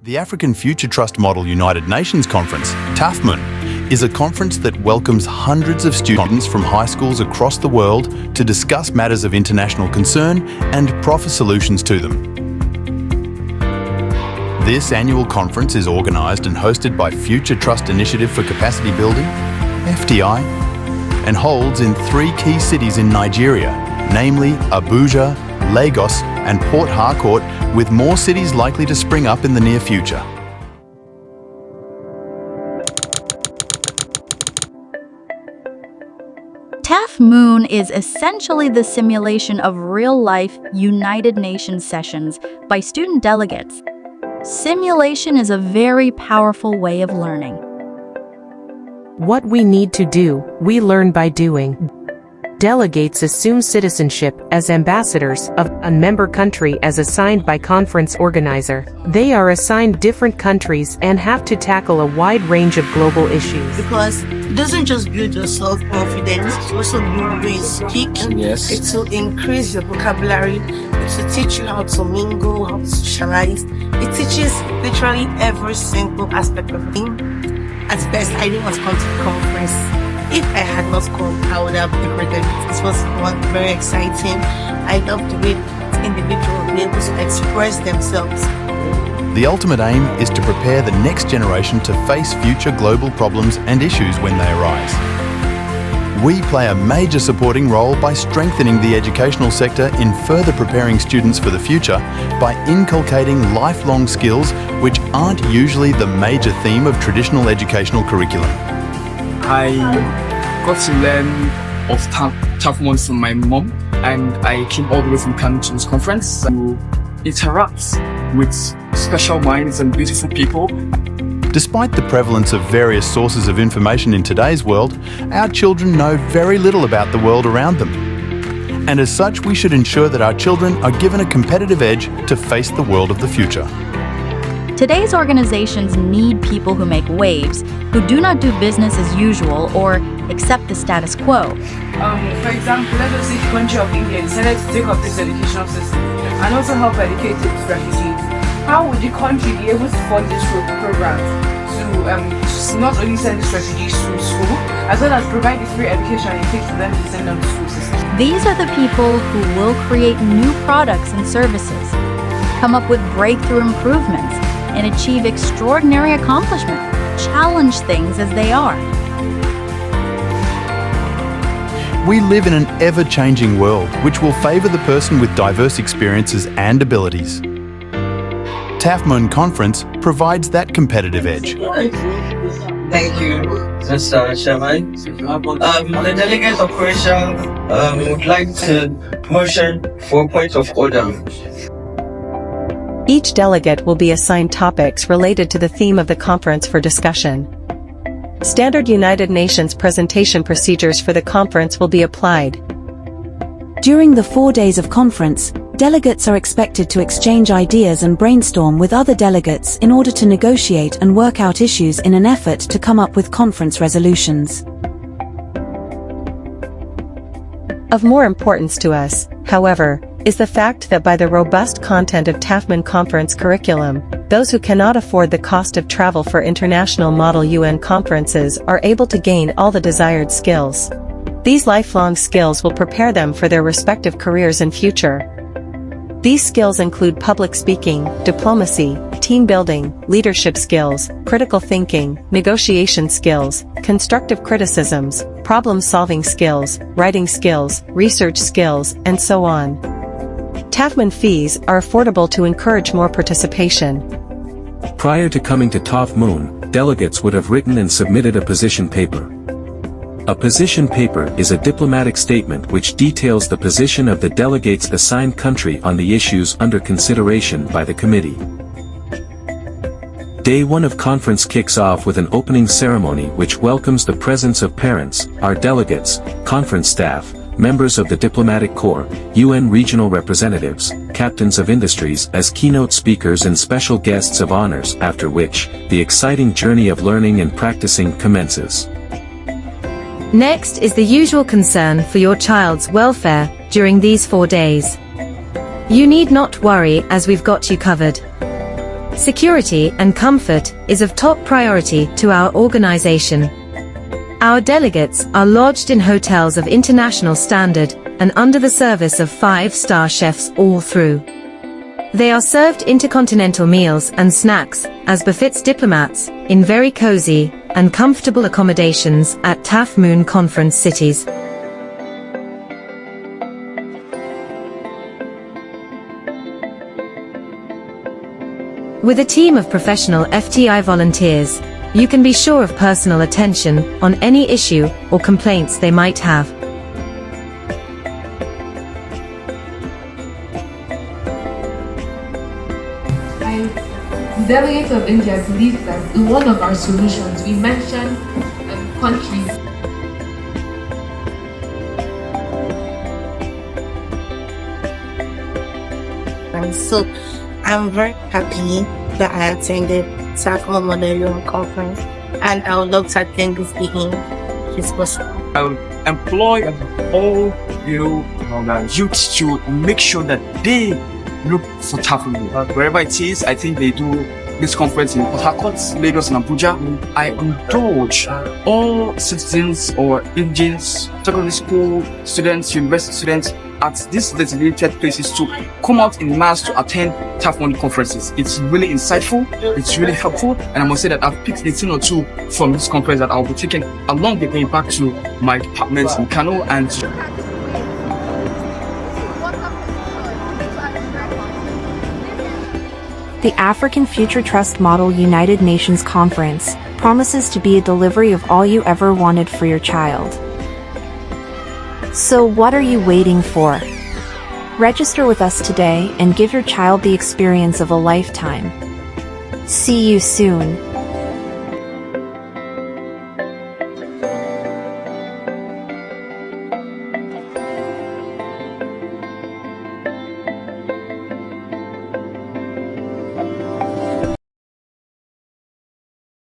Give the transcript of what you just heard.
The African FutureTrust Model United Nations Conference, TAFMUN, is a conference that welcomes hundreds of students from high schools across the world to discuss matters of international concern and proffer solutions to them. This annual conference is organised and hosted by FutureTrust Initiative for Capacity Building, FTI, and holds in 3 key cities in Nigeria, namely Abuja, Lagos and Port Harcourt, with more cities likely to spring up in the near future. TAFMUN is essentially the simulation of real-life United Nations sessions by student delegates. Simulation is a very powerful way of learning. What we need to do, we learn by doing. Delegates assume citizenship as ambassadors of a member country as assigned by conference organizer. They are assigned different countries and have to tackle a wide range of global issues. Because it doesn't just build your self-confidence, it also builds you speak. Yes. It will increase your vocabulary. It will teach you how to mingle, how to socialize. It teaches literally every single aspect of being. At best, I didn't want to come to the conference. If I had not come, I would have decorated it. This was very exciting. I love the way individuals were able to express themselves. The ultimate aim is to prepare the next generation to face future global problems and issues when they arise. We play a major supporting role by strengthening the educational sector in further preparing students for the future by inculcating lifelong skills which aren't usually the major theme of traditional educational curriculum. I got to learn of TAFMUN from my mom, and I came all the way from Kano to this conference to interact with special minds and beautiful people. Despite the prevalence of various sources of information in today's world, our children know very little about the world around them. And as such, we should ensure that our children are given a competitive edge to face the world of the future. Today's organizations need people who make waves, who do not do business as usual or accept the status quo. For example, let us say the country of India decided to take up this educational system and also help educate its refugees. How would the country be able to fund this program to not only send these refugees to school, as well as provide the free education it takes for them to send them to school system? These are the people who will create new products and services, come up with breakthrough improvements, and achieve extraordinary accomplishment, challenge things as they are. We live in an ever-changing world which will favour the person with diverse experiences and abilities. TAFMUN Conference provides that competitive edge. Thank you, Mr. Chairman. The delegate of Croatia would like to motion for a point of order. Each delegate will be assigned topics related to the theme of the conference for discussion. Standard United Nations presentation procedures for the conference will be applied. During the 4 days of conference, delegates are expected to exchange ideas and brainstorm with other delegates in order to negotiate and work out issues in an effort to come up with conference resolutions. Of more importance to us, however, is the fact that by the robust content of TAFMUN conference curriculum, those who cannot afford the cost of travel for international model UN conferences are able to gain all the desired skills. These lifelong skills will prepare them for their respective careers and future. These skills include public speaking, diplomacy, team building, leadership skills, critical thinking, negotiation skills, constructive criticisms, problem-solving skills, writing skills, research skills, and so on. TAFMUN fees are affordable to encourage more participation. Prior to coming to TAFMUN, delegates would have written and submitted a position paper. A position paper is a diplomatic statement which details the position of the delegate's assigned country on the issues under consideration by the committee. Day 1 of conference kicks off with an opening ceremony which welcomes the presence of parents, our delegates, conference staff, members of the diplomatic corps, UN regional representatives, captains of industries as keynote speakers and special guests of honors, after which, the exciting journey of learning and practicing commences. Next is the usual concern for your child's welfare during these 4 days. You need not worry as we've got you covered. Security and comfort is of top priority to our organization. Our delegates are lodged in hotels of international standard and under the service of 5-star chefs all through. They are served intercontinental meals and snacks, as befits diplomats, in very cozy and comfortable accommodations at TAFMUN conference cities. With a team of professional FTI volunteers, you can be sure of personal attention on any issue or complaints they might have. The delegate of India believes that in one of our solutions we mentioned countries. And so I'm very happy that I attended TAFMUN Model Conference, and I would love to attend this meeting if it's possible. I will employ all youths to make sure that they look for TAFMUN. Wherever it is, I think they do this conference in Port Harcourt, Lagos, and Abuja. I indulge all citizens or Indians, secondary school students, university students at these designated places to come out in mass to attend TAFMUN conferences. It's really insightful, it's really helpful, and I must say that I've picked a thing or two from this conference that I'll be taking along with me back to my department in Kano and The African FutureTrust Model United Nations Conference promises to be a delivery of all you ever wanted for your child. So what are you waiting for? Register with us today and give your child the experience of a lifetime. See you soon.